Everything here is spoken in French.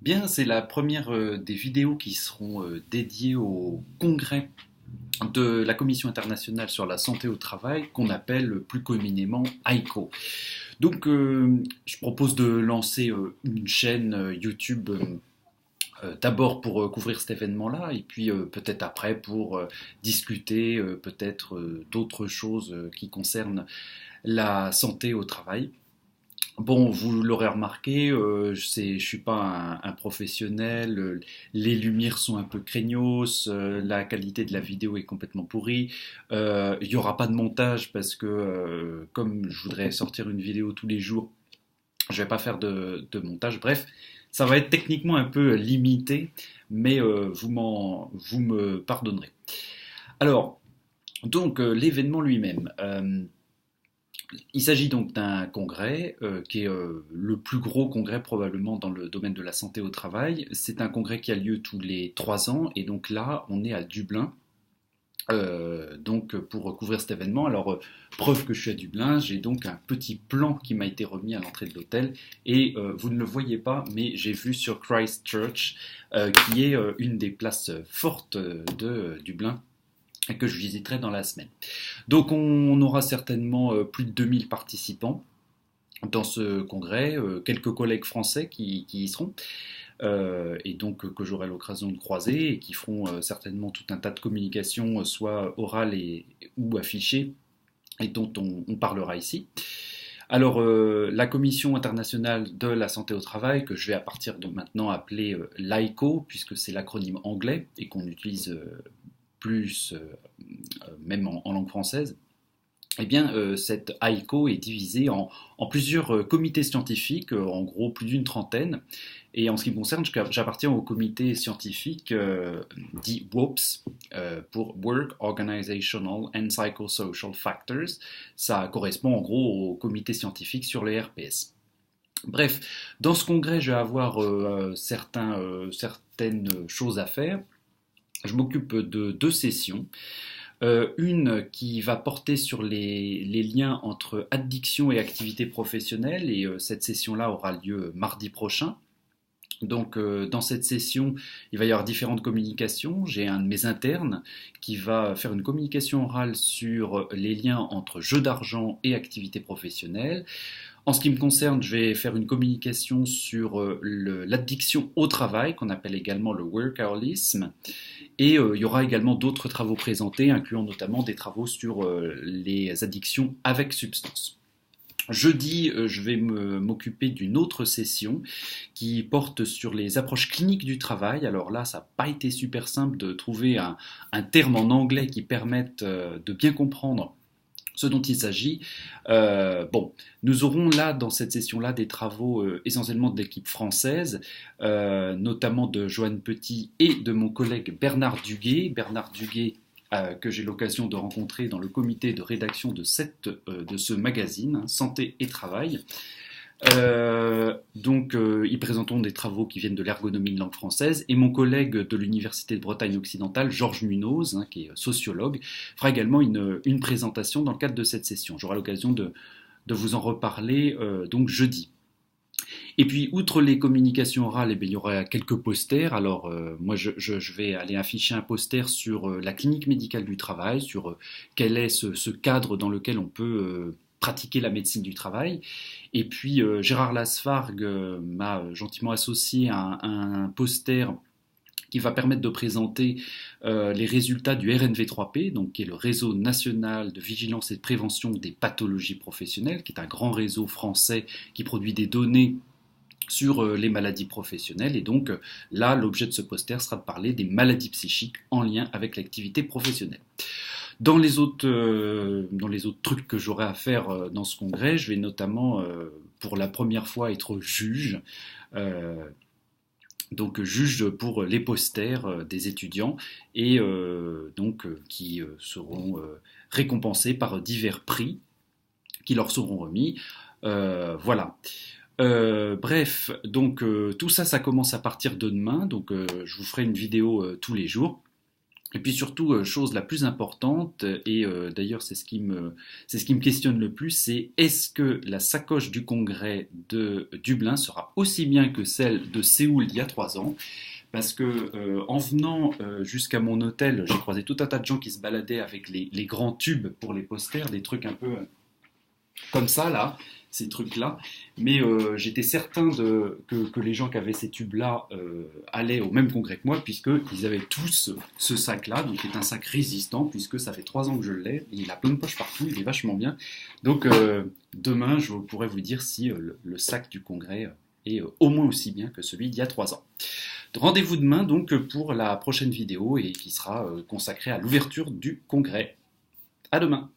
Bien, c'est la première des vidéos qui seront dédiées au congrès de la Commission internationale sur la santé au travail, qu'on appelle plus communément ICO. Donc, je propose de lancer une chaîne YouTube d'abord pour couvrir cet événement-là, et puis peut-être après pour discuter peut-être d'autres choses qui concernent la santé au travail. Bon, vous l'aurez remarqué, je suis pas un professionnel, les lumières sont un peu craignos, la qualité de la vidéo est complètement pourrie. Il y aura pas de montage parce que comme je voudrais sortir une vidéo tous les jours, je vais pas faire de montage. Bref, ça va être techniquement un peu limité, mais vous me pardonnerez. Alors, donc l'événement lui-même. Il s'agit donc d'un congrès qui est le plus gros congrès probablement dans le domaine de la santé au travail. C'est un congrès qui a lieu tous les 3 ans et donc là on est à Dublin. Donc pour couvrir cet événement, alors preuve que je suis à Dublin, j'ai donc un petit plan qui m'a été remis à l'entrée de l'hôtel et vous ne le voyez pas, mais j'ai vu sur Christchurch, qui est une des places fortes de Dublin et que je visiterai dans la semaine. Donc on aura certainement plus de 2000 participants dans ce congrès, quelques collègues français qui y seront, et donc que j'aurai l'occasion de croiser et qui feront certainement tout un tas de communications, soit orales ou affichées, et dont on parlera ici. Alors, la Commission internationale de la santé au travail, que je vais à partir de maintenant appeler l'ICO, puisque c'est l'acronyme anglais et qu'on utilise plus même en langue française, eh bien, cette ICO est divisée en plusieurs comités scientifiques, en gros plus d'une trentaine. Et en ce qui me concerne, j'appartiens au comité scientifique dit WOPS, pour Work Organizational and Psychosocial Factors. Ça correspond en gros au comité scientifique sur les RPS. Bref, dans ce congrès, je vais avoir certaines choses à faire. Je m'occupe de 2 sessions. Une qui va porter sur les liens entre addiction et activité professionnelle, et cette session-là aura lieu mardi prochain. Donc dans cette session, il va y avoir différentes communications. J'ai un de mes internes qui va faire une communication orale sur les liens entre jeu d'argent et activité professionnelle. En ce qui me concerne, je vais faire une communication sur l'addiction au travail, qu'on appelle également le workaholisme. Et il y aura également d'autres travaux présentés, incluant notamment des travaux sur les addictions avec substance. Jeudi, je vais m'occuper d'une autre session qui porte sur les approches cliniques du travail. Alors là, ça n'a pas été super simple de trouver un terme en anglais qui permette de bien comprendre ce dont il s'agit. Bon, nous aurons là, dans cette session-là, des travaux essentiellement de l'équipe française, notamment de Joanne Petit et de mon collègue Bernard Duguet. Bernard Duguet, que j'ai l'occasion de rencontrer dans le comité de rédaction de ce magazine, hein, Santé et Travail. Donc, ils présenteront des travaux qui viennent de l'ergonomie de langue française, et mon collègue de l'Université de Bretagne occidentale, Georges Munoz, hein, qui est sociologue, fera également une présentation dans le cadre de cette session. J'aurai l'occasion de vous en reparler donc jeudi. Et puis, outre les communications orales, eh bien, il y aura quelques posters. Alors, moi, je vais aller afficher un poster sur la clinique médicale du travail, sur quel est ce cadre dans lequel on peut pratiquer la médecine du travail. Et puis, Gérard Lasfargue m'a gentiment associé à un poster qui va permettre de présenter les résultats du RNV3P, donc qui est le réseau national de vigilance et de prévention des pathologies professionnelles, qui est un grand réseau français qui produit des données sur les maladies professionnelles. Et donc là, l'objet de ce poster sera de parler des maladies psychiques en lien avec l'activité professionnelle. Dans les autres trucs que j'aurai à faire dans ce congrès, je vais notamment, pour la première fois, être juge. Donc juge pour les posters des étudiants, et qui seront récompensés par divers prix qui leur seront remis. Voilà. Bref, donc tout ça, ça commence à partir de demain. Donc je vous ferai une vidéo tous les jours. Et puis surtout, chose la plus importante, et d'ailleurs c'est ce qui me questionne le plus, c'est est-ce que la sacoche du congrès de Dublin sera aussi bien que celle de Séoul d'il y a 3 ans? Parce que en venant jusqu'à mon hôtel, j'ai croisé tout un tas de gens qui se baladaient avec les grands tubes pour les posters, des trucs un peu comme ça là, ces trucs-là. Mais j'étais certain que les gens qui avaient ces tubes-là allaient au même congrès que moi, puisqu'ils avaient tous ce sac-là, donc qui est un sac résistant, puisque ça fait 3 ans que je l'ai, il a plein de poches partout, il est vachement bien. Donc demain, je pourrais vous dire si le sac du congrès est au moins aussi bien que celui d'il y a 3 ans. Rendez-vous demain donc pour la prochaine vidéo et qui sera consacrée à l'ouverture du congrès. À demain.